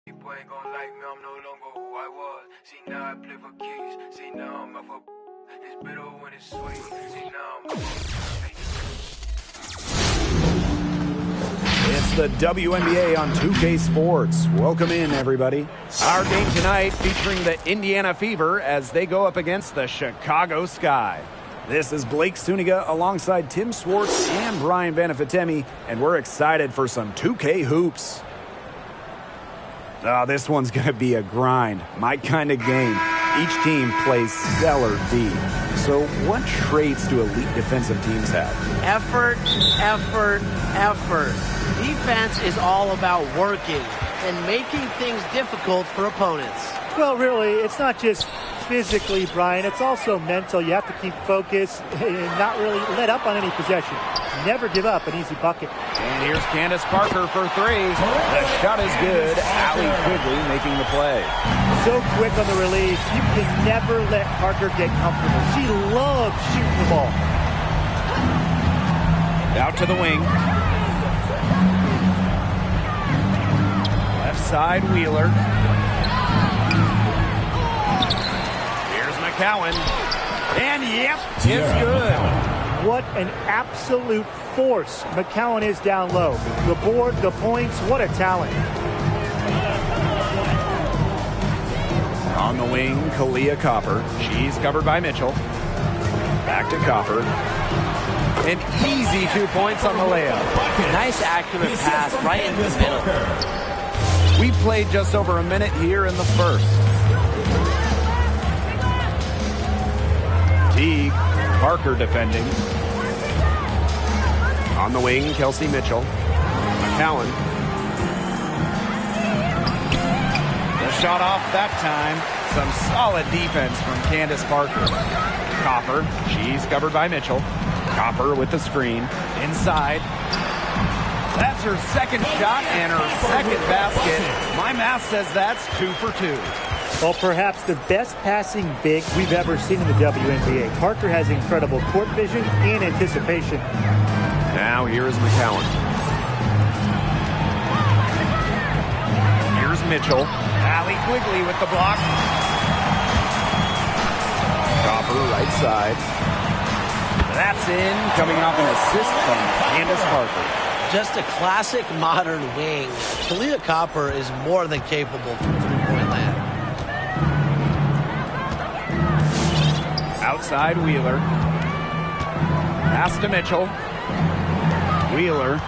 People ain't gonna like me, I'm no longer who I was. See, now I play for keys. See, now I'm up for. It's bitter when it's sweet. See, now I'm up for. It's the WNBA on 2K Sports. Welcome in, everybody. Our game tonight featuring the Indiana Fever as they go up against the Chicago Sky. This is Blake Suniga alongside Tim Swartz and Brian Banafitemi, and we're excited for some 2K hoops. This one's going to be a grind. My kind of game. Each team plays stellar D. So what traits do elite defensive teams have? Effort, effort, effort. Defense is all about working and making things difficult for opponents. Well, really, it's not just physically, Brian. It's also mental. You have to keep focused and not really let up on any possession. Never give up an easy bucket. And here's Candace Parker for three. The shot is good. Allie Quigley making the play. So quick on the release. You can never let Parker get comfortable. She loves shooting the ball. Out to the wing. Left side, Wheeler. Here's McCowan. And yep, it's good. What an absolute force McCowan is down low. The board, the points, what a talent. On the wing, Kalia Copper. She's covered by Mitchell. Back to Copper. An easy 2 points on the layup. Nice accurate pass right in the middle. We played just over a minute here in the first. Teague, Parker defending. On the wing, Kelsey Mitchell. McCowan. The shot off that time. Some solid defense from Candace Parker. Copper, she's covered by Mitchell. Copper with the screen. Inside. That's her second shot and her second basket. My math says that's 2 for 2. Well, perhaps the best passing big we've ever seen in the WNBA. Parker has incredible court vision and anticipation. Now here is McCowan. Here's Mitchell. Allie Quigley with the block. Copper right side. That's in, coming off an assist from Candace Parker. Just a classic modern wing. Kalia Copper is more than capable from three-point land. Outside Wheeler. Pass to Mitchell. Wheeler.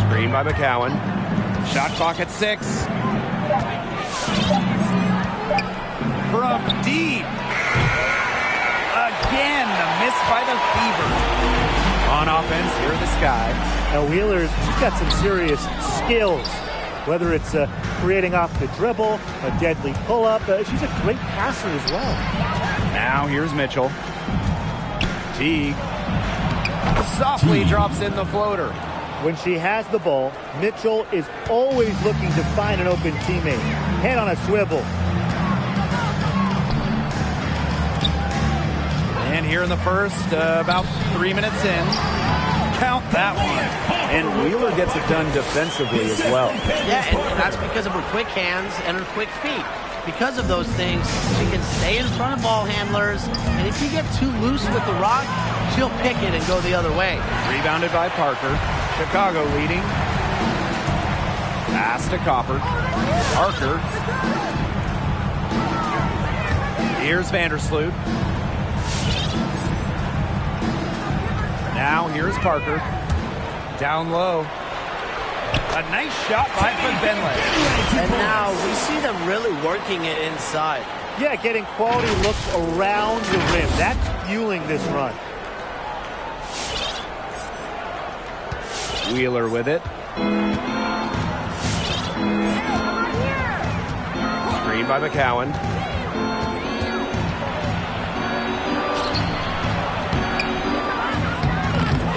Screen by McCowan. Shot clock at 6. From deep. Again, the miss by the Fever. On offense, here are the Sky. Now Wheeler's got some serious skills. Whether it's creating off the dribble, a deadly pull-up. She's a great passer as well. Now here's Mitchell. Teague. Softly drops in the floater. When she has the ball, Mitchell is always looking to find an open teammate. Head on a swivel. And here in the first, about 3 minutes in. Count that one. And Wheeler gets it done defensively as well. Yeah, and that's because of her quick hands and her quick feet. Because of those things, she can stay in front of ball handlers, and if you get too loose with the rock, she'll pick it and go the other way. Rebounded by Parker. Chicago leading. Pass to Copper. Parker. Here's Vandersloot. Now here's Parker. Down low. A nice shot by Benley. And now we see them really working it inside. Yeah, getting quality looks around the rim. That's fueling this run. Wheeler with it. Screen by McCowan.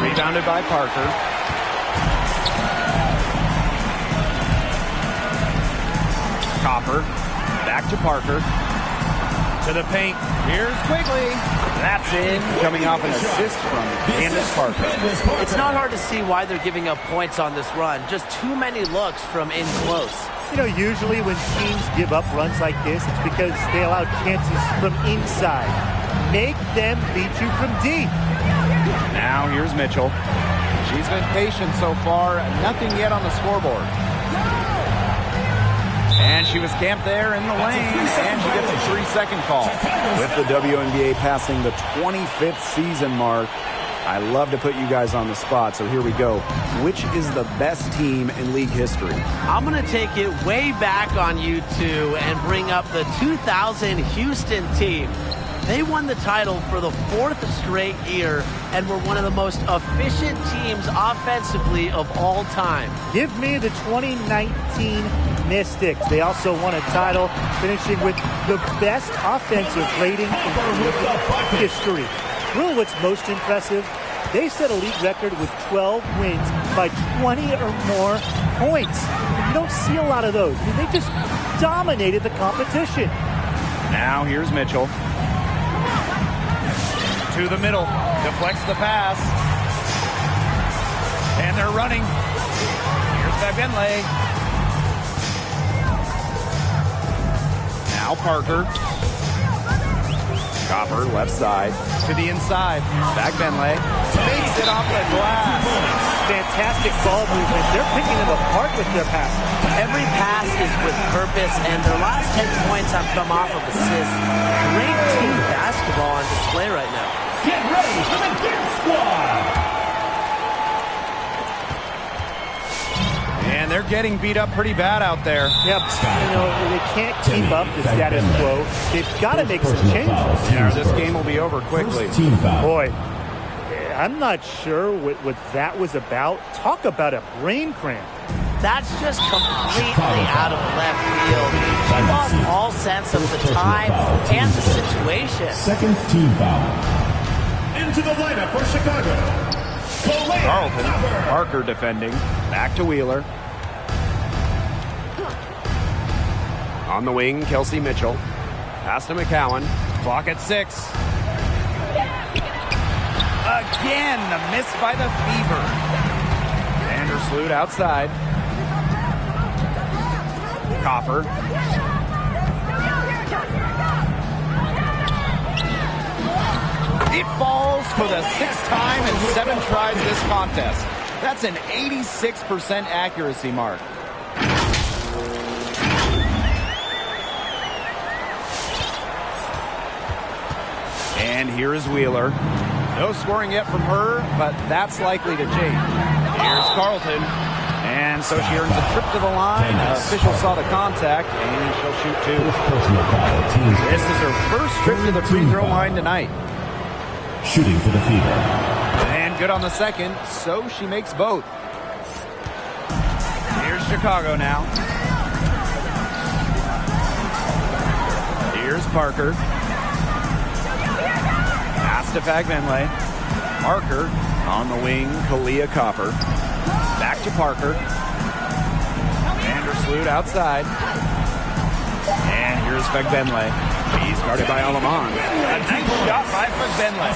Rebounded by Parker. Copper. Back to Parker. To the paint. Here's Quigley. That's in, coming off an assist from Candace Parker. It's not hard to see why they're giving up points on this run. Just too many looks from in close. You know, usually when teams give up runs like this, it's because they allow chances from inside. Make them beat you from deep. Now here's Mitchell. She's been patient so far. Nothing yet on the scoreboard. And she was camped there in the lane, and she gets a 3-second call. With the WNBA passing the 25th season mark, I love to put you guys on the spot, so here we go. Which is the best team in league history? I'm going to take it way back on you two and bring up the 2000 Houston team. They won the title for the 4th straight year and were one of the most efficient teams offensively of all time. Give me the 2019 Mystics. They also won a title, finishing with the best offensive rating in history. Really, what's most impressive, they set a league record with 12 wins by 20 or more points. You don't see a lot of those. I mean, they just dominated the competition. Now here's Mitchell. To the middle, deflects the pass. And they're running. Here's Bagbenle. Now Parker. Copper, left side. To the inside. Bagbenle. Fakes it off the glass. Fantastic ball movement. They're picking them apart with their passing. Every pass is with purpose, and their last 10 points have come off of assists. Great team basketball on display right now. Get ready for the Gear Squad! And they're getting beat up pretty bad out there. Yep, you know, they can't keep up the status quo. They've got to make some changes. Yeah, this game will be over quickly. Boy, I'm not sure what that was about. Talk about a brain cramp. That's just completely out of left field. She lost all sense of the time and the situation. Second team foul. Into the lineup for Chicago. Carlton, Parker defending. Back to Wheeler. On the wing, Kelsey Mitchell. Pass to McCowan. Clock at 6. Again, the miss by the Fever. Vandersloot outside. Copper. It falls for the 6th time in 7 tries this contest. That's an 86% accuracy mark. And here is Wheeler. No scoring yet from her, but that's likely to change. Here's Carlton. And so she earns a trip to the line. Official saw the contact, and she'll shoot 2. This is her first trip to the free throw line tonight. Shooting for the Fever. And good on the second, so she makes both. Here's Chicago now. Here's Parker. Pass to Bagbenle. Parker on the wing, Kalia Copper. Back to Parker. Vandersloot outside. And here's Bagbenle. He's guarded by Alaman. A nice shot by Bagbenle.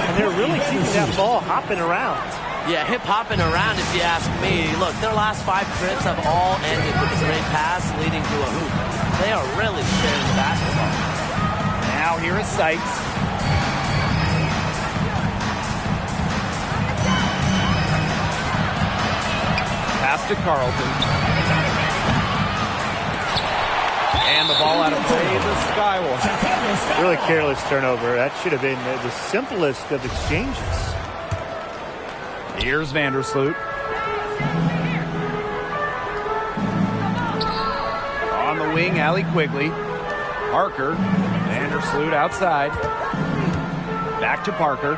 And they're really keeping that ball hopping around. Yeah, hip-hopping around if you ask me. Look, their last 5 trips have all ended with a great pass leading to a hoop. They are really sharing the basketball. Now here is Sykes. Pass to Carlton. And the ball out of play to Skywalker. Really careless turnover. That should have been the simplest of exchanges. Here's Vandersloot. On the wing, Allie Quigley. Parker. Vandersloot outside. Back to Parker.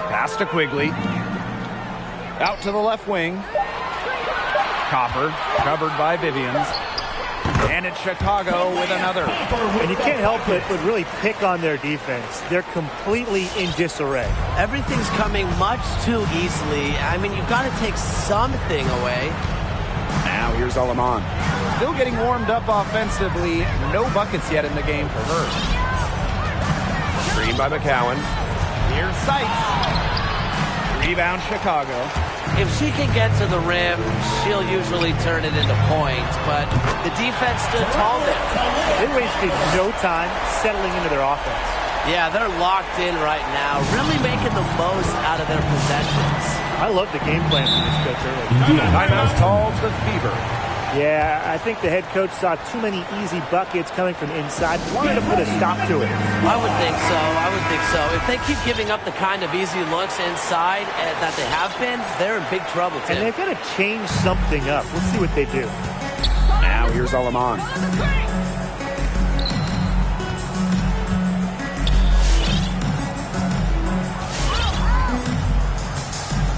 Pass to Quigley. Out to the left wing. Copper, covered by Vivians. And it's Chicago with another. And you can't help but really pick on their defense. They're completely in disarray. Everything's coming much too easily. I mean, you've got to take something away. Now here's Alaman. Still getting warmed up offensively. No buckets yet in the game for her. Screen by McCowan. Here's Sykes. Rebound Chicago. If she can get to the rim, she'll usually turn it into points, but the defense stood tall there. They wasted no time settling into their offense. Yeah, they're locked in right now, really making the most out of their possessions. I love the game plan for this coach early. Timeout's called the Fever. Yeah, I think the head coach saw too many easy buckets coming from inside. Wanted to put a stop to it. I would think so. I would think so. If they keep giving up the kind of easy looks inside that they have been, they're in big trouble, Tim. And they've got to change something up. Let's see what they do. Now here's Alaman.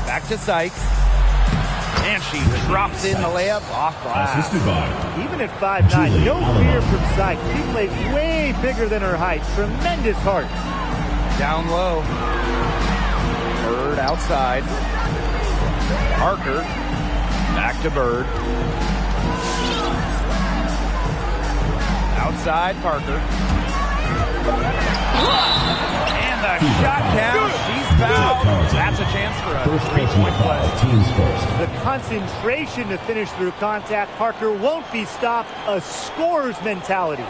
Back to Sykes. And she drops in the layup off glass. Even at 5'9", no fear from Sykes. She plays way bigger than her height. Tremendous heart. Down low. Bird outside. Parker. Back to Bird. Outside Parker. And the shot count. She's fouled. That's a chance for a three-point play. The concentration to finish through contact. Parker won't be stopped. A scorer's mentality.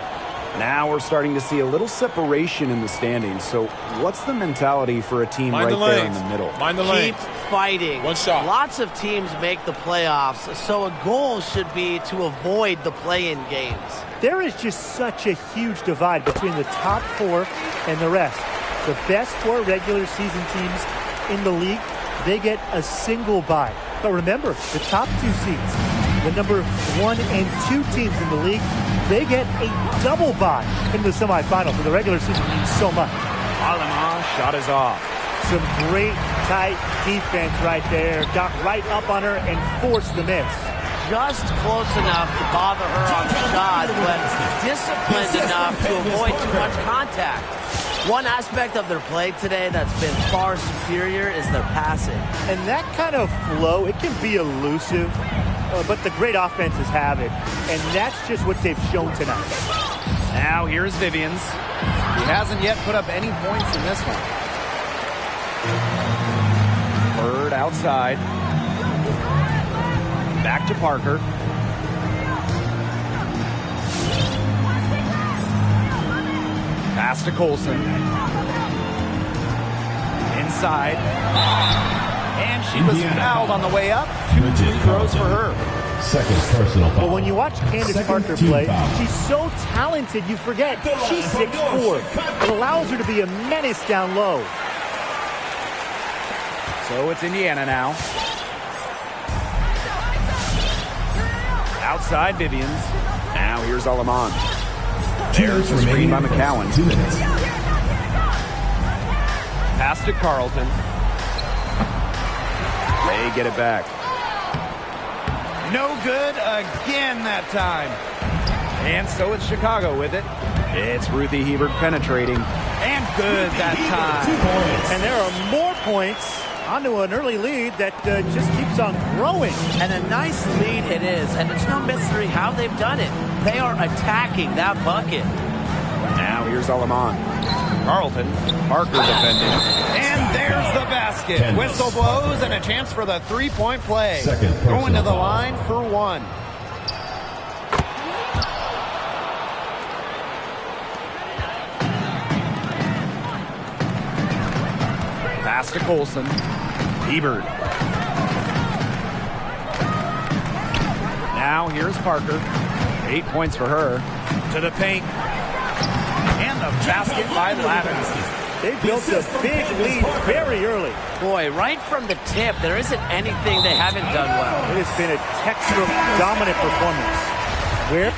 Now we're starting to see a little separation in the standings. So what's the mentality for a team right there in the middle? Keep fighting. One shot. Lots of teams make the playoffs, so a goal should be to avoid the play-in games. There is just such a huge divide between the top four and the rest. The best four regular season teams in the league, they get a single bye. But remember, the top two seeds, the number 1 and 2 teams in the league, they get a double bye in the semifinals. So the regular season means so much. Alaman shot is off. Some great tight defense right there. Got right up on her and forced the miss. Just close enough to bother her on the shot, but disciplined enough to avoid too much contact. One aspect of their play today that's been far superior is their passing. And that kind of flow, it can be elusive, but the great offenses have it. And that's just what they've shown tonight. Now here's Vivians. He hasn't yet put up any points in this one. Bird outside. Back to Parker. Pass to Colson. Inside. And she was fouled on the way up. 2 free throws for her. Second personal foul. Well, when you watch Candace Parker play, she's so talented you forget she's 6'4". It allows her to be a menace down low. So it's Indiana now. Outside Vivians. Now here's Alaman. There's the screen by McCowan. 2 minutes. Pass to Carlton. They get it back. No good again that time. And so it's Chicago with it. It's Ruthie Hebert penetrating. And good that time. 2 points. And there are more points onto an early lead that just keeps on growing. And a nice lead it is, and it's no mystery how they've done it. They are attacking that bucket. Now here's Alaman. Carlton, Parker defending. And there's the basket. Whistle blows and a chance for the three-point play. Going to the line for 1. Pass to Colson. Hebert. Now here's Parker. 8 points for her. To the paint. And the basket by Lavin. They built a big lead very early. Boy, right from the tip, there isn't anything they haven't done well. It has been a textbook dominant performance. Where?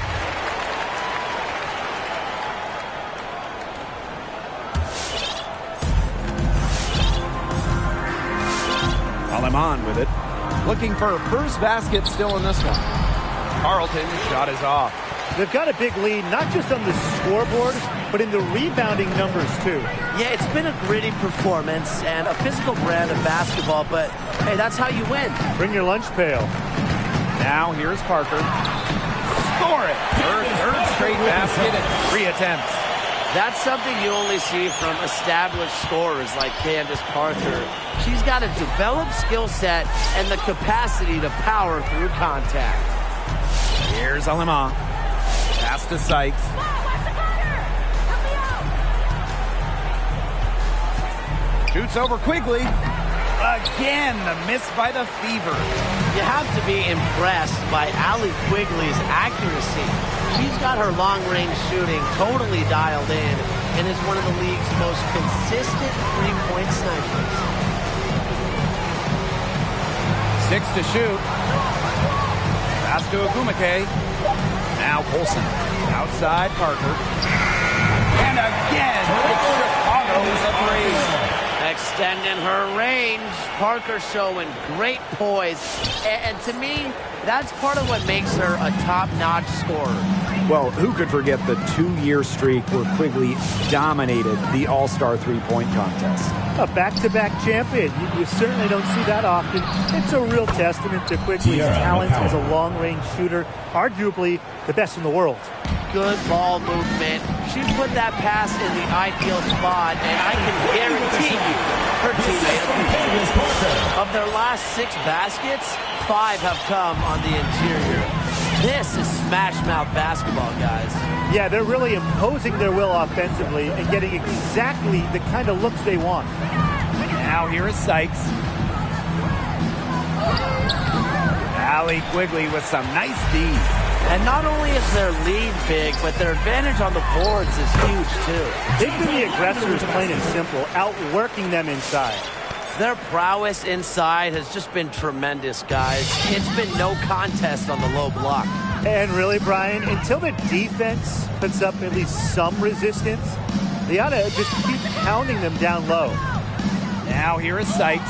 Alaman with it. Looking for her first basket still in this one. Carlton shot is off. They've got a big lead, not just on the scoreboard, but in the rebounding numbers, too. Yeah, it's been a gritty performance and a physical brand of basketball, but, hey, that's how you win. Bring your lunch pail. Now here's Parker. Score it! Her third straight basket in 3 attempts. That's something you only see from established scorers like Candace Parker. She's got a developed skill set and the capacity to power through contact. Here's Alema. Pass to Sykes. Shoots over Quigley. Again, the miss by the Fever. You have to be impressed by Allie Quigley's accuracy. She's got her long-range shooting totally dialed in and is one of the league's most consistent three-point snipers. 6 to shoot. Pass to Agumake. Now Colson. Outside Parker. And again, it's Chicago's afraid. Extending her range. Parker showing great poise. And to me, that's part of what makes her a top-notch scorer. Well, who could forget the 2-year streak where Quigley dominated the All-Star three-point contest? A back-to-back champion. You certainly don't see that often. It's a real testament to Quigley's talent as a long-range shooter, arguably the best in the world. Good ball movement. She put that pass in the ideal spot, and I can guarantee you her teammates of their last 6 baskets, 5 have come on the interior. This is smash-mouth basketball, guys. Yeah, they're really imposing their will offensively and getting exactly the kind of looks they want. Now here is Sykes. Allie Quigley with some nice D. And not only is their lead big, but their advantage on the boards is huge, too. They've been the aggressors, plain and simple, outworking them inside. Their prowess inside has just been tremendous, guys. It's been no contest on the low block. And really, Brian, until the defense puts up at least some resistance, they ought to just keep pounding them down low. Now here is Sykes.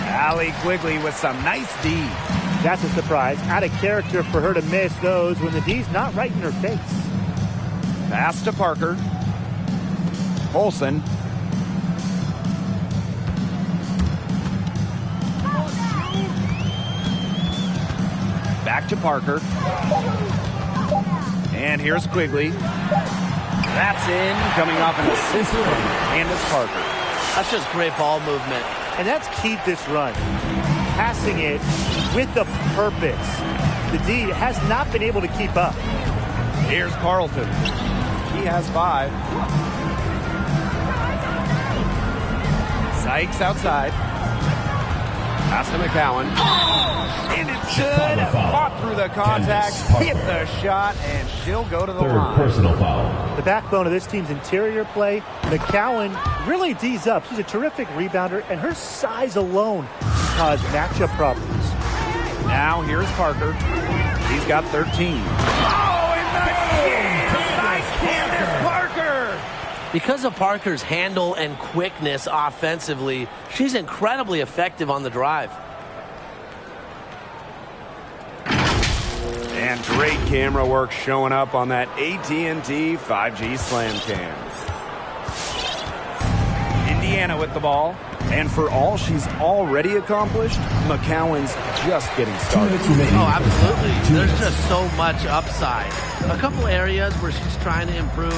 Allie Quigley with some nice D. That's a surprise. Out of character for her to miss those when the D's not right in her face. Pass to Parker. Olsen. Back to Parker. And here's Quigley. That's in, coming off an assist from Candace Parker. That's just great ball movement. And that's key to this run. Passing it with a purpose. The D has not been able to keep up. Here's Carlton. He has 5. Sykes outside. Pass to McCowan. And it's good. Fought through the contact, hit the shot, and she'll go to the line. Personal foul. The backbone of this team's interior play, McCowan really D's up. She's a terrific rebounder, and her size alone cause matchup problems. Now here's Parker. He's got 13. Oh, and the jam by Candace Parker! Because of Parker's handle and quickness offensively, she's incredibly effective on the drive. And great camera work showing up on that AT&T 5G Slam Cam. Indiana with the ball. And for all she's already accomplished, McCowan's just getting started. Oh, absolutely. There's just so much upside. A couple areas where she's trying to improve: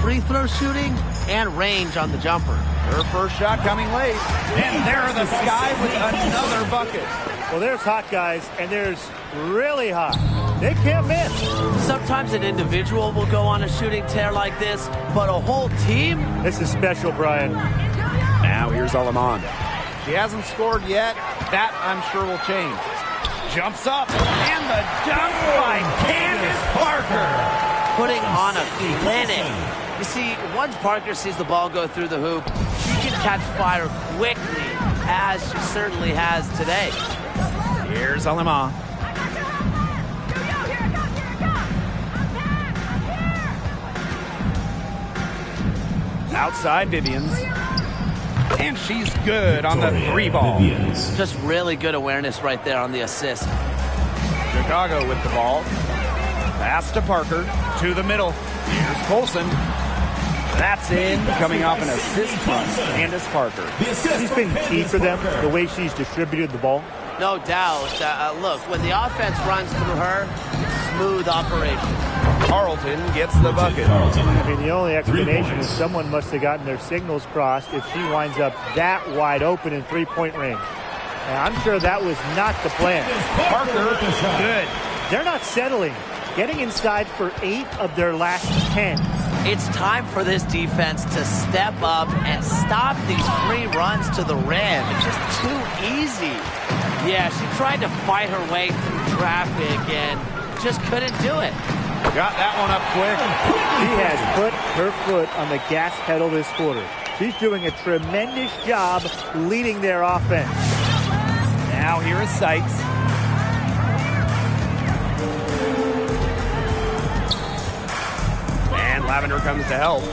free throw shooting and range on the jumper. Her first shot coming late. And there the Sky with another bucket. Well, there's hot guys, and there's really hot. They can't miss. Sometimes an individual will go on a shooting tear like this, but a whole team? This is special, Brian. Now here's Alamanda. She hasn't scored yet. That, I'm sure, will change. Jumps up, and the dunk by Candace Parker. Putting on a clinic. You see, once Parker sees the ball go through the hoop, she can catch fire quickly, as she certainly has today. Here's Alema. Outside Vivians. And she's good on the 3 ball. Just really good awareness right there on the assist. Chicago with the ball. Pass to Parker. To the middle. Here's Colson. That's in. Coming off an assist from Candace Parker. She's been key for them, the way she's distributed the ball. No doubt. Look, when the offense runs through her, it's smooth operation. Carlton gets the bucket. I mean, the only explanation is someone must have gotten their signals crossed if she winds up that wide open in three-point range. And I'm sure that was not the plan. Parker, good. They're not settling. Getting inside for 8 of their last 10. It's time for this defense to step up and stop these free runs to the rim. It's just too easy. Yeah, she tried to fight her way through traffic and just couldn't do it. Got that one up quick. She has put her foot on the gas pedal this quarter. She's doing a tremendous job leading their offense. Now here is Sykes. And Lavender comes to help.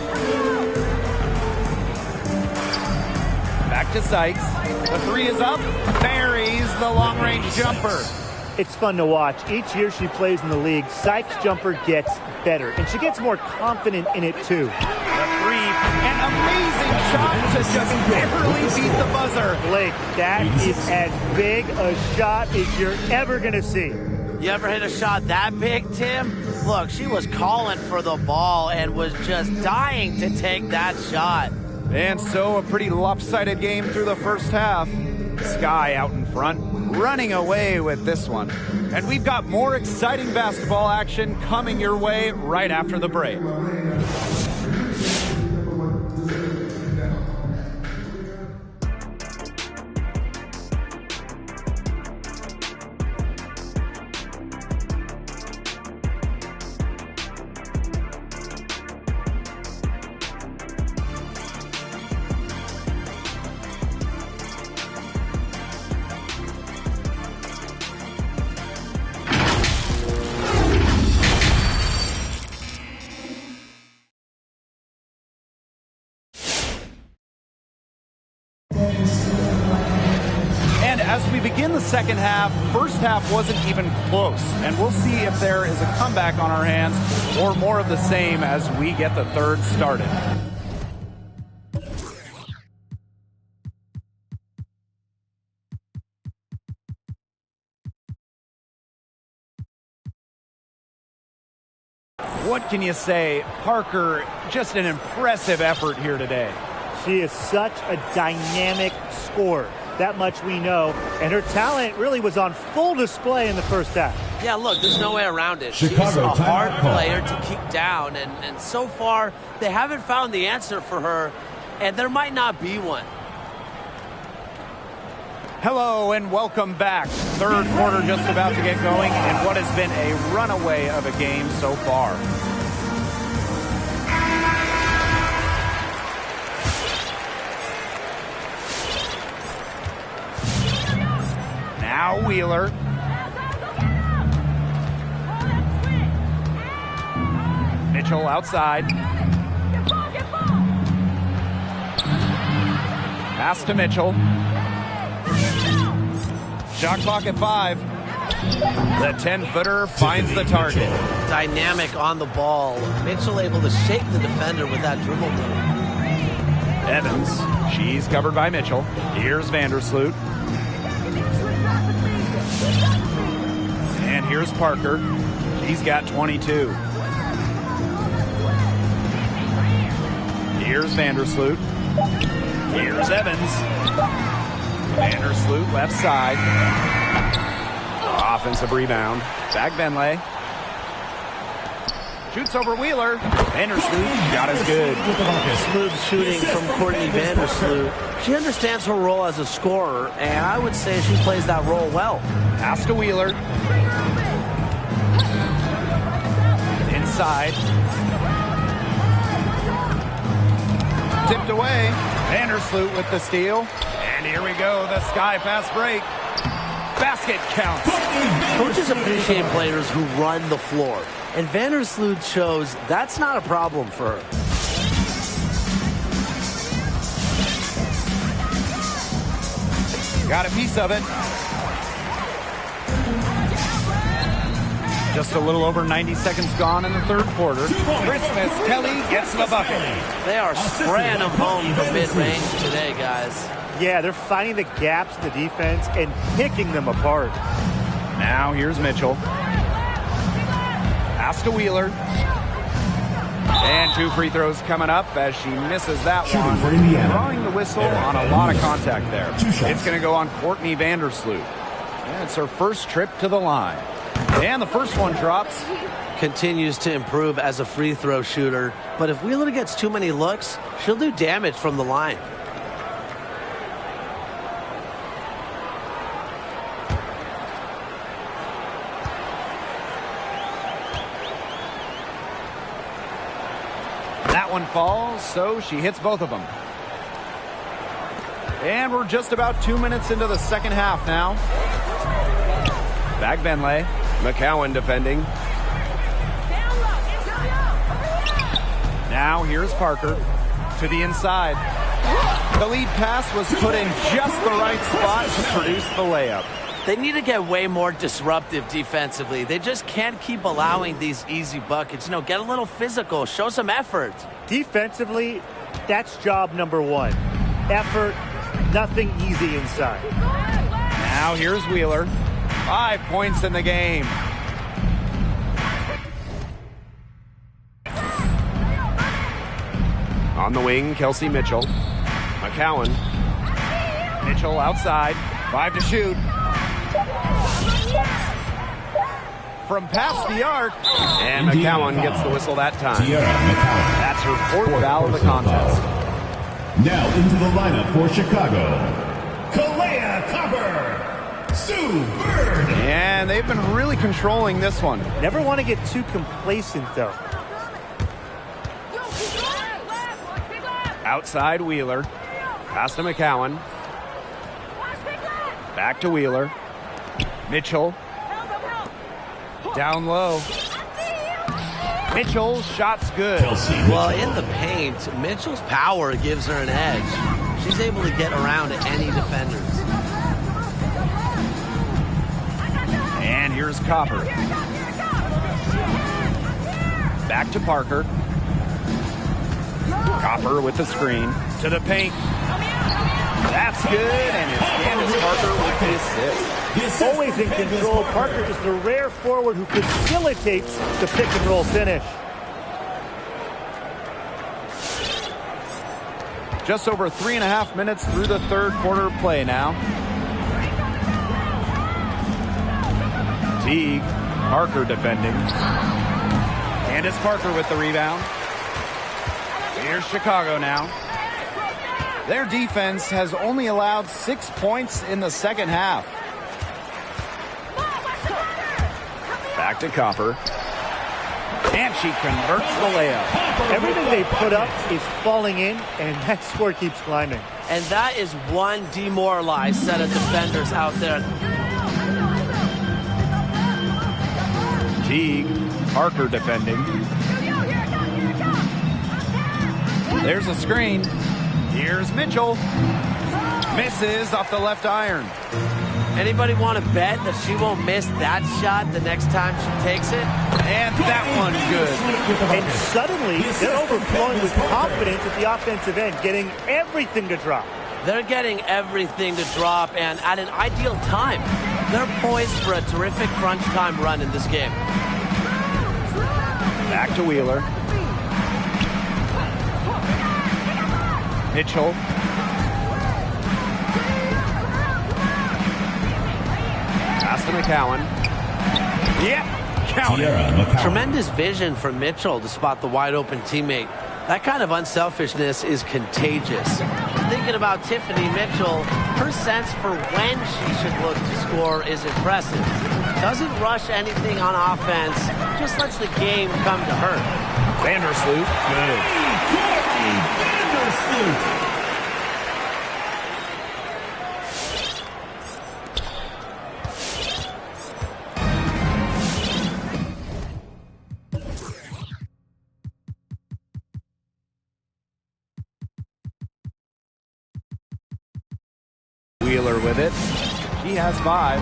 Back to Sykes. The 3 is up. Buries the long-range jumper. It's fun to watch. Each year she plays in the league, Sykes' jumper gets better, and she gets more confident in it too. The 3, an amazing shot to just barely beat the buzzer. Blake, that is as big a shot as you're ever going to see. You ever hit a shot that big, Tim? Look, she was calling for the ball and was just dying to take that shot. And so a pretty lopsided game through the first half. Sky out in front, running away with this one. And we've got more exciting basketball action coming your way right after the break. As we begin the second half, first half wasn't even close, and we'll see if there is a comeback on our hands or more of the same as we get the third started. What can you say? Parker, just an impressive effort here today. She is such a dynamic scorer. That much we know. And her talent really was on full display in the first half. Yeah, look, there's no way around it. She's Chicago a hard timeout call. player to keep down. And so far, they haven't found the answer for her. And there might not be one. Hello and welcome back. Third quarter just about to get going in what has been a runaway of a game so far. Now Wheeler. Mitchell outside. Pass to Mitchell. Shot clock at 5. The 10-footer finds the target. Dynamic on the ball. Mitchell able to shake the defender with that dribble move. Evans. She's covered by Mitchell. Here's Vandersloot. And here's Parker. She's got 22. Here's Vandersloot. Here's Evans. Vandersloot left side. Offensive rebound. Zach Benley. Shoots over Wheeler. Vandersloot got his good. Smooth shooting from Courtney Vandersloot. She understands her role as a scorer, and I would say she plays that role well. Pass to Wheeler. Inside. Tipped away. Vandersloot with the steal. And here we go, the Sky fast break. Basket counts. Coaches appreciate players who run the floor, and Vandersloot shows that's not a problem for her. Got a piece of it. Just a little over 90 seconds gone in the third quarter. Christmas Kelly gets the bucket. They are spraying them home from mid-range today, guys. Yeah, they're finding the gaps in the defense and picking them apart. Now here's Mitchell. Pass to Wheeler. And 2 free throws coming up as she misses that one. Drawing the whistle on a lot of contact there. It's going to go on Courtney Vandersloot. And it's her first trip to the line. And the first one drops. Continues to improve as a free throw shooter, but if Wheeler gets too many looks, she'll do damage from the line. That one falls, so she hits both of them. And we're just about 2 minutes into the second half now. Back Benley. McCowan defending. Now here's Parker to the inside. The lead pass was put in just the right spot to produce the layup. They need to get way more disruptive defensively. They just can't keep allowing these easy buckets. You know, get a little physical, show some effort. Defensively, that's job number 1. Effort, nothing easy inside. Now here's Wheeler. 5 points in the game. On the wing, Kelsey Mitchell. McCowan. Mitchell outside. 5 to shoot. From past the arc. And McCowan gets the whistle that time. That's her 4th foul of the contest. Now into the lineup for Chicago, Kalea Copper, Sue Bird. And they've been really controlling this one. Never want to get too complacent, though. Outside Wheeler. Pass to McCowan. Back to Wheeler. Mitchell. Down low. Mitchell's shot's good. Well, in the paint, Mitchell's power gives her an edge. She's able to get around any defenders. And here's Copper. Back to Parker. Copper with the screen. To the paint. That's good, and it's Candace Parker with the assist. Always in control, Parker is the rare forward who facilitates the pick-and-roll finish. Just over 3.5 minutes through the third quarter play now. Teague. Parker defending. Candace Parker with the rebound. Here's Chicago now. Their defense has only allowed 6 points in the second half. Back to Copper. And she converts the layup. Everything they put up is falling in, and that score keeps climbing. And that is one demoralized set of defenders out there. Teague. Parker defending. There's a screen. Here's Mitchell. Misses off the left iron. Anybody want to bet that she won't miss that shot the next time she takes it? And that one good. And suddenly, they're overflowing with confidence at the offensive end, getting everything to drop. They're getting everything to drop, and at an ideal time. They're poised for a terrific crunch time run in this game. Back to Wheeler. Mitchell. Pass to McCowan. Yep, count it. Tremendous vision from Mitchell to spot the wide open teammate. That kind of unselfishness is contagious. Thinking about Tiffany Mitchell, her sense for when she should look to score is impressive. Doesn't rush anything on offense, just lets the game come to her. Vandersloot, good. Wheeler with it. She has 5.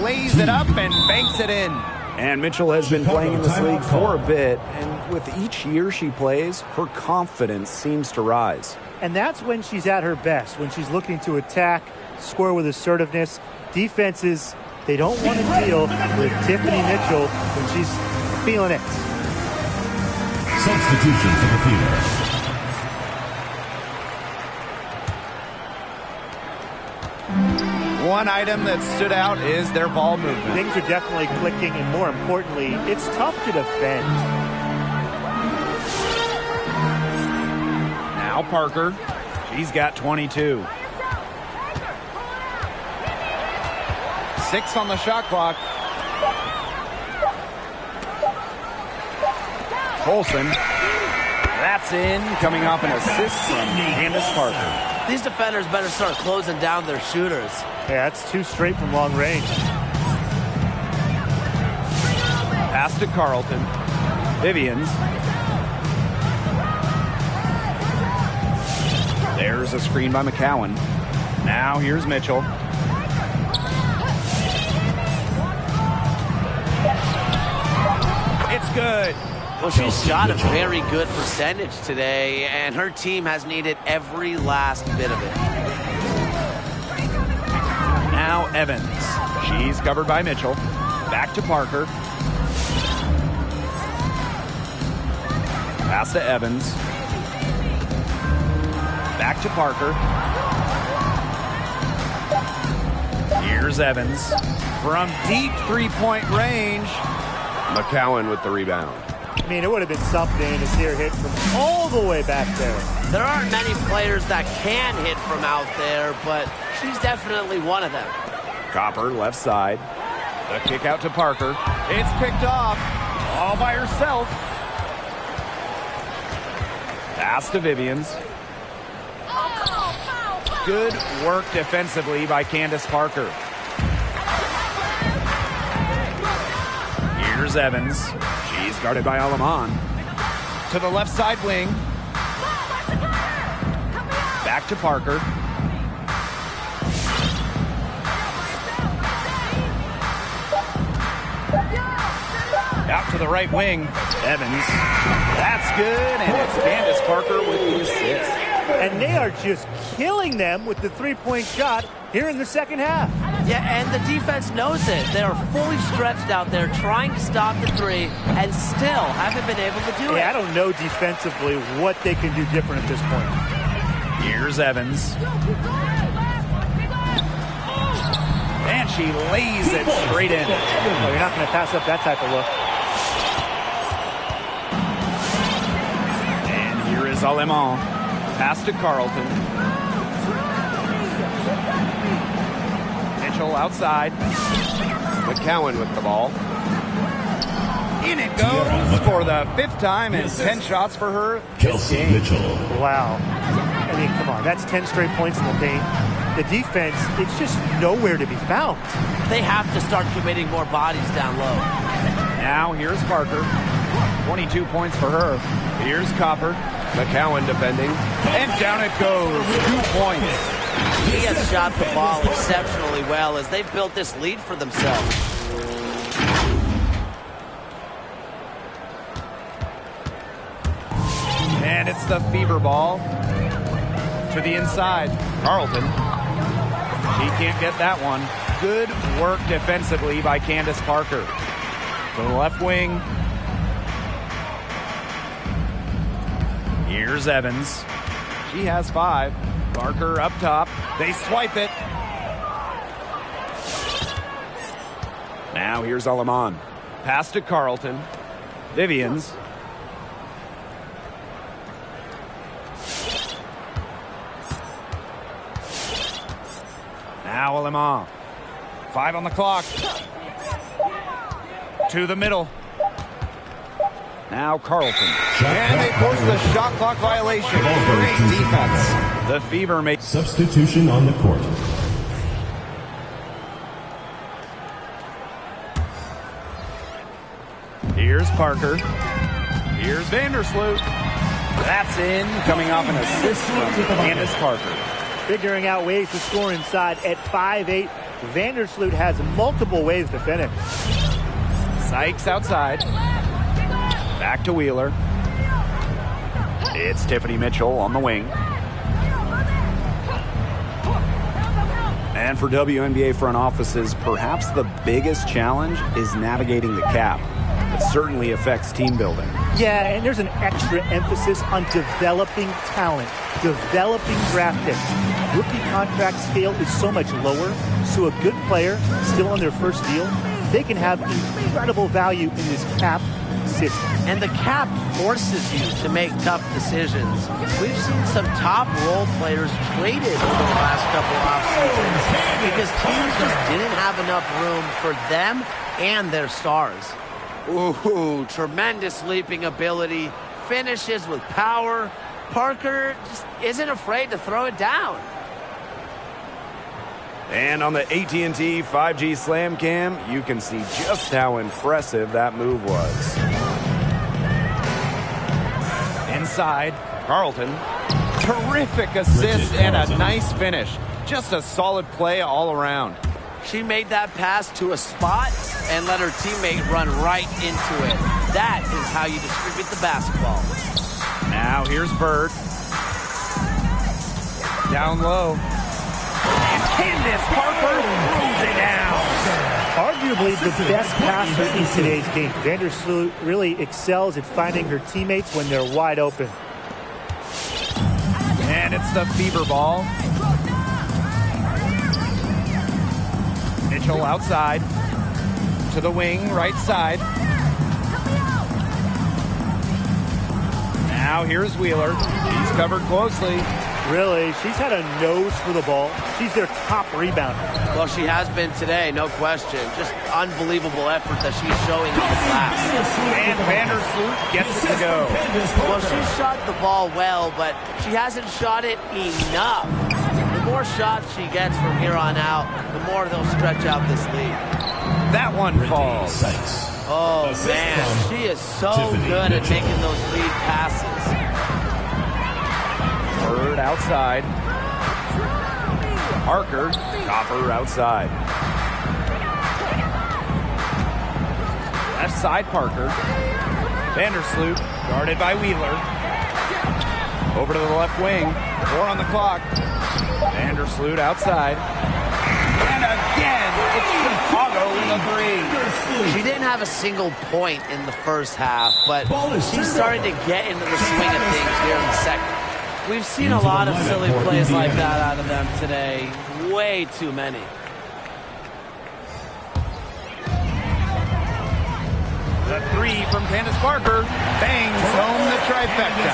Lays it up and banks it in. And Mitchell has been playing in this league for a bit, and with each year she plays, her confidence seems to rise. And that's when she's at her best, when she's looking to attack, score with assertiveness. Defenses, they don't want to deal with Tiffany Mitchell when she's feeling it. Substitution for the Fever. One item that stood out is their ball movement. Things are definitely clicking, and more importantly, it's tough to defend. Now Parker, she's got 22. 6 on the shot clock. Colson, that's in, coming off an assist from Candace Parker. These defenders better start closing down their shooters. Yeah, that's 2 straight from long range. Pass to Carlton. Vivians. There's a screen by McCowan. Now here's Mitchell. It's good. Well, she's shot a very good percentage today, and her team has needed every last bit of it. Now Evans. She's covered by Mitchell. Back to Parker. Pass to Evans. Back to Parker. Here's Evans. From deep three-point range. McCowan with the rebound. I mean, it would have been something to see her hit from all the way back there. There aren't many players that can hit from out there, but she's definitely one of them. Copper, left side. The kick out to Parker. It's picked off all by herself. Pass to Vivians. Good work defensively by Candace Parker. Here's Evans. She's guarded by Alaman. To the left side wing. Back to Parker. Out to the right wing. Evans. That's good, and it's Candace Parker with the assist. And they are just killing them with the three-point shot here in the second half. Yeah, and the defense knows it. They are fully stretched out there trying to stop the three and still haven't been able to do it. I don't know defensively what they can do different at this point. Here's Evans. And she lays it straight in. Well, you're not going to pass up that type of look. And here is Alemán. Pass to Carlton. Mitchell outside. McCowan with the ball. In it goes for the 5th time and 10 shots for her this game. Mitchell. Wow. I mean, come on. That's 10 straight points in the paint. The defense, it's just nowhere to be found. They have to start committing more bodies down low. Now here's Parker. 22 points for her. Here's Copper. McCowan defending. And down it goes. 2 points. He has shot the ball exceptionally well as they've built this lead for themselves. And it's the Fever ball. To the inside. Carlton. She can't get that one. Good work defensively by Candace Parker. To the left wing. Here's Evans. She has 5. Parker up top. They swipe it. Now here's Alemán. Pass to Carlton. Vivians. Now Alemán. 5 on the clock. To the middle. Now Carlton. And they force the shot clock violation. Great defense. The Fever makes Substitution on the court. Here's Parker. Here's Vandersloot. That's in, coming off an assist from Candace Parker. Figuring out ways to score inside at 5'8". Vandersloot has multiple ways to finish. Sykes outside. Back to Wheeler. It's Tiffany Mitchell on the wing. And for WNBA front offices, perhaps the biggest challenge is navigating the cap. It certainly affects team building. Yeah, and there's an extra emphasis on developing talent, developing draft picks. Rookie contract scale is so much lower, so a good player still on their first deal, they can have incredible value in this cap system. And the cap forces you to make tough decisions. We've seen some top role players traded over the last couple off seasons because teams just didn't have enough room for them and their stars. Ooh, tremendous leaping ability, finishes with power. Parker just isn't afraid to throw it down. And on the AT&T 5G Slam Cam, you can see just how impressive that move was. Inside, Carlton. Terrific assist and a nice finish. Just a solid play all around. She made that pass to a spot and let her teammate run right into it. That is how you distribute the basketball. Now here's Bird. Down low. And Candace Parker throws it down. Arguably the best passer in today's game. Vandersloot really excels at finding her teammates when they're wide open. And it's the Fever ball. Mitchell outside. To the wing, right side. Now here's Wheeler. He's covered closely. Really, she's had a nose for the ball. She's their top rebounder. Well, she has been today, no question. Just unbelievable effort that she's showing on the glass. And Vandersloot gets to go. Well, she shot the ball well, but she hasn't shot it enough. The more shots she gets from here on out, the more they'll stretch out this lead. That one falls. Oh, man, she is so good at making those lead passes. Bird outside. Parker, Copper outside. Left side, Parker. Vandersloot, guarded by Wheeler. Over to the left wing. 4 on the clock. Vandersloot outside. And again, it's Chicago in the 3. She didn't have a single point in the first half, but she's starting to get into the swing of things here in the second. We've seen a lot of silly plays like that out of them today. Way too many. The 3 from Candace Parker bangs home the trifecta.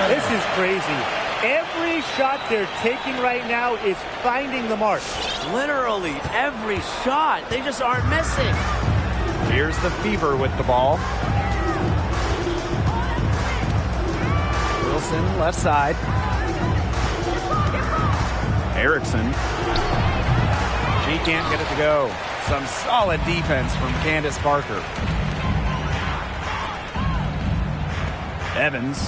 This is crazy. Every shot they're taking right now is finding the mark. Literally every shot. They just aren't missing. Here's the Fever with the ball. Wilson, left side. Erickson. She can't get it to go. Some solid defense from Candace Parker. Evans.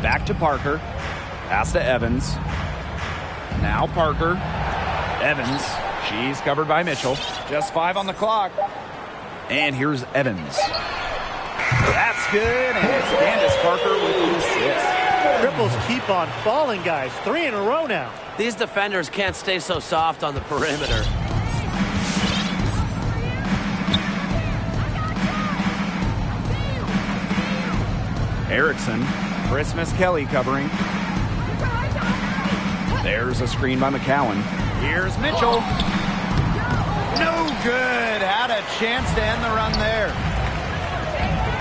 Back to Parker. Pass to Evans. Now Parker. Evans. She's covered by Mitchell. Just 5 on the clock. And here's Evans. That's good, and it's Candace Parker with the assist. Triples keep on falling, guys. 3 in a row now. These defenders can't stay so soft on the perimeter. Erickson. Christmas Kelly covering. There's a screen by McCowan. Here's Mitchell. No good. Had a chance to end the run there.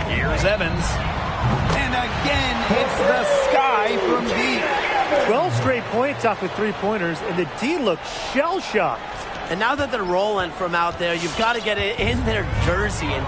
Here's Evans. And again, it's the sky from deep. 12 straight points off of 3-pointers, and the D looks shell-shocked. And now that they're rolling from out there, you've got to get it in their jersey and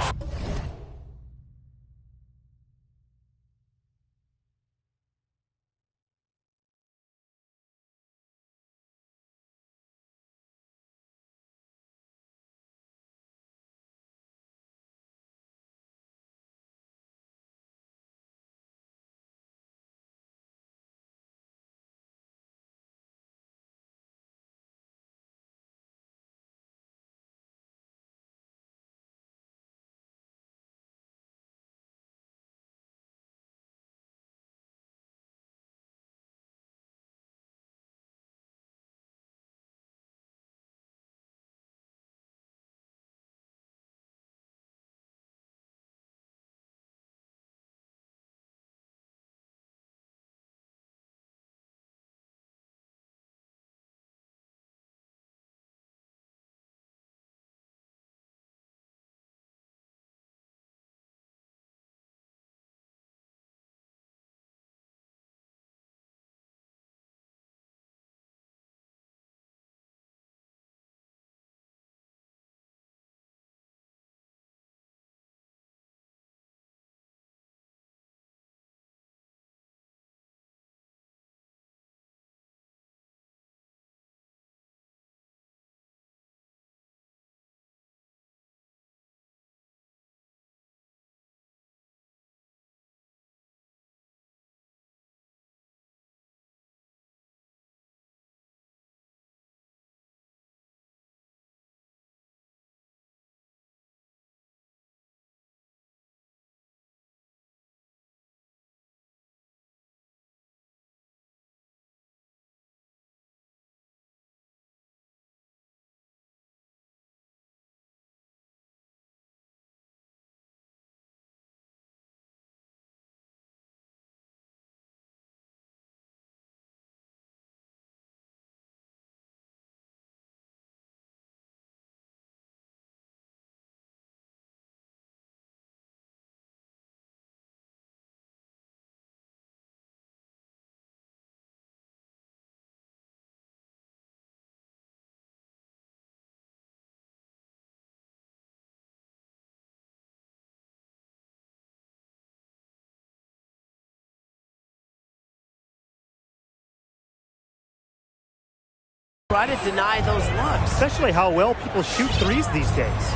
Try to deny those looks. Especially how well people shoot threes these days.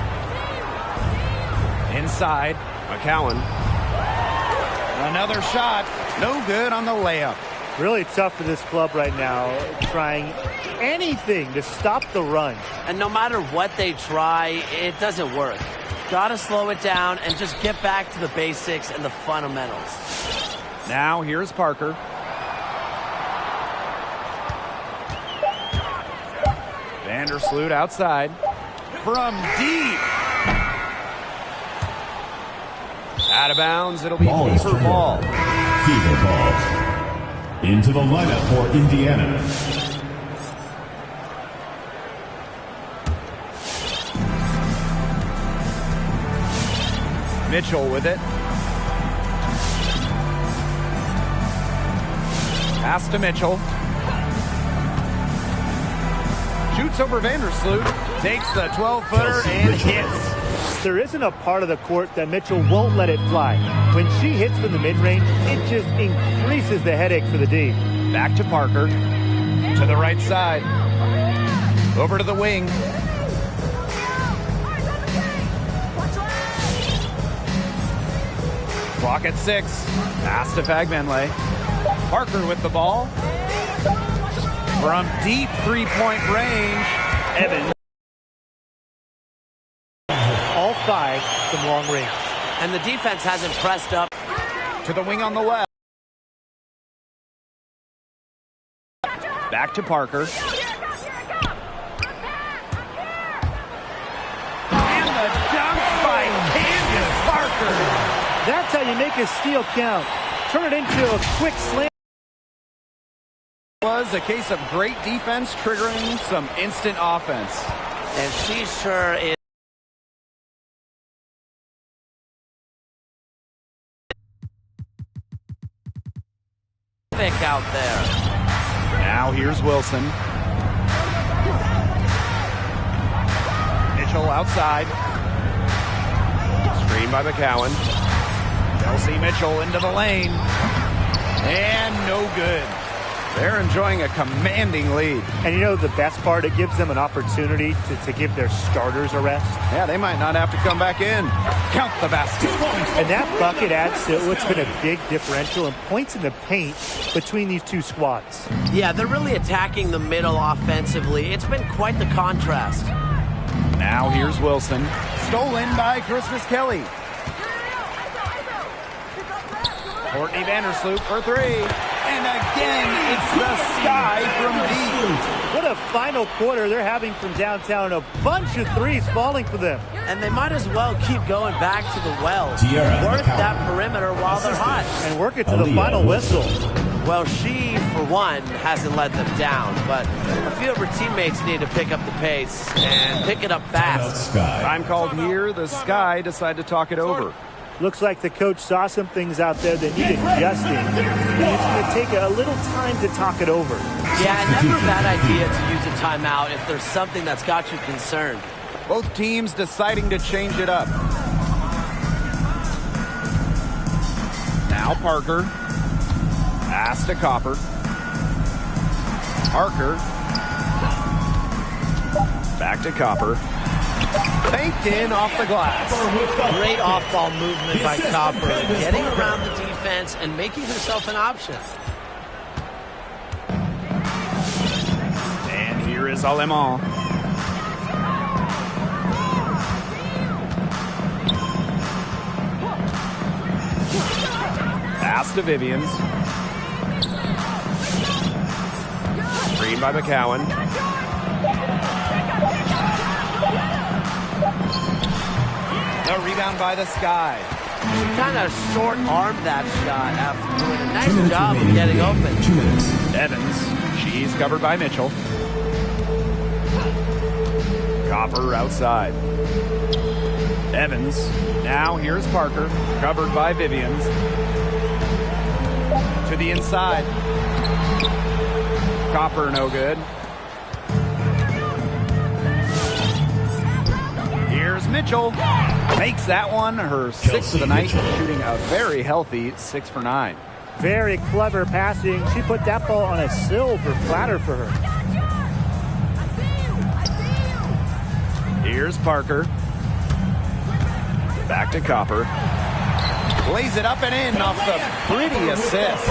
Inside, McCowan. Another shot. No good on the layup. Really tough for this club right now, trying anything to stop the run. And no matter what they try, it doesn't work. Got to slow it down and just get back to the basics and the fundamentals. Now here's Parker. Vandersloot outside. From deep. Out of bounds, it'll be Fever ball. Fever ball. Into the lineup for Indiana. Mitchell with it. Pass to Mitchell. Shoots over Vandersloot. Takes the 12-footer and hits. There isn't a part of the court that Mitchell won't let it fly. When she hits from the mid-range, it just increases the headache for the D. Back to Parker. To the right side. Over to the wing. Clock at 6. Pass to Fagbenle. Parker with the ball. From deep three-point range, Evans. All 5 from long range. And the defense hasn't pressed up. To the wing on the left. Back to Parker. And the dunk by Candace Parker. That's how you make a steal count. Turn it into a quick slam. Was a case of great defense triggering some instant offense. And she sure is. Out there. Now here's Wilson. Mitchell outside. Screen by McCowan. Chelsea Mitchell into the lane. And no good. They're enjoying a commanding lead. And you know the best part? It gives them an opportunity to give their starters a rest. Yeah, they might not have to come back in. Count the basket. And that bucket adds to what's been a big differential in points in the paint between these two squads. Yeah, they're really attacking the middle offensively. It's been quite the contrast. Now here's Wilson. Stolen by Christmas Kelly. Courtney Vandersloot for 3. And again, it's the Sky from deep. What a final quarter they're having from downtown. A bunch of threes falling for them. And they might as well keep going back to the well. Work that perimeter while they're hot. And work it to the final whistle. Well, she, for one, hasn't let them down. But a few of her teammates need to pick up the pace and pick it up fast. Time called here. The Sky decide to talk it over. Looks like the coach saw some things out there that needed adjusting. And it's going to take a little time to talk it over. Yeah, never a bad idea to use a timeout if there's something that's got you concerned. Both teams deciding to change it up. Now Parker. Pass to Copper. Parker. Back to Copper. Faked in off the glass. Great off-ball movement by Copper, getting around the defense and making herself an option. And here is Alemán. Pass to Vivians. Screen by McCowan. The rebound by the Sky. She kind of short-armed that shot after doing a nice job of getting open. 2 minutes. Evans. She's covered by Mitchell. Copper outside. Evans. Now here's Parker. Covered by Vivians. To the inside. Copper no good. Here's Mitchell. Makes that one her 6th of the night, shooting a very healthy 6 for 9. Very clever passing. She put that ball on a silver platter for her. Here's Parker. Back to Copper. Lays it up and in off the pretty assist.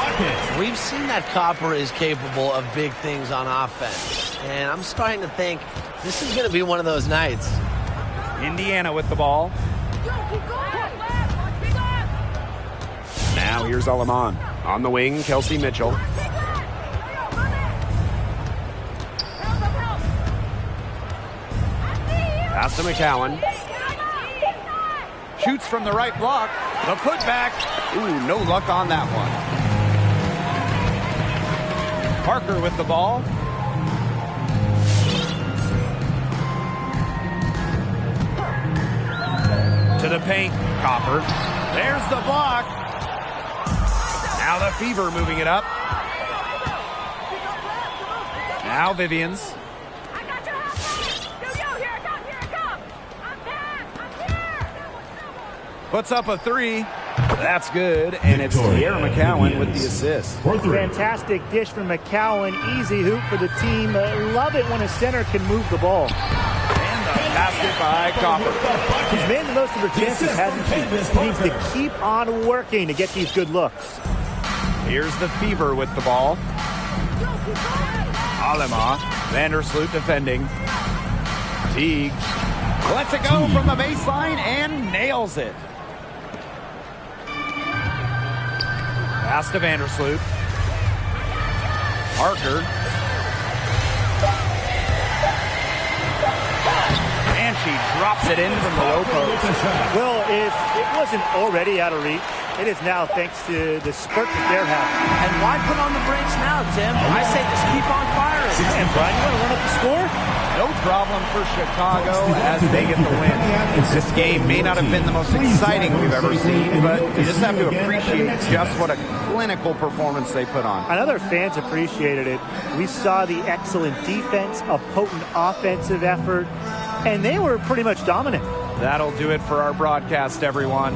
We've seen that Copper is capable of big things on offense. And I'm starting to think this is going to be one of those nights. Indiana with the ball. Now here's Aleman. On the wing, Kelsey Mitchell. Pass to McCowan. Shoots from the right block. The putback. Ooh, no luck on that one. Parker with the ball. To the paint. Copper. There's the block. Now the Fever moving it up. Now Vivians. Puts up a three. That's good. And it's Tierra McCowan with the assist. Fantastic dish from McCowan. Easy hoop for the team. Love it when a center can move the ball. And the basket by Copper. He's made the most of her chances, hasn't she? He needs to keep on working to get these good looks. Here's the Fever with the ball. Alema. Vandersloot defending. Teague lets it go from the baseline and nails it. Pass to Vandersloot. Parker. And she drops it in from the low post. Well, if it wasn't already out of reach, it is now thanks to the spurt that they're having. And why put on the brakes now, Tim? I say just keep on firing. And Brian, you want to run up the score? No problem for Chicago as they get the win. This game may not have been the most exciting we've ever seen, but you just have to appreciate just what a clinical performance they put on. I know their fans appreciated it. We saw the excellent defense, a potent offensive effort, and they were pretty much dominant. That'll do it for our broadcast, everyone.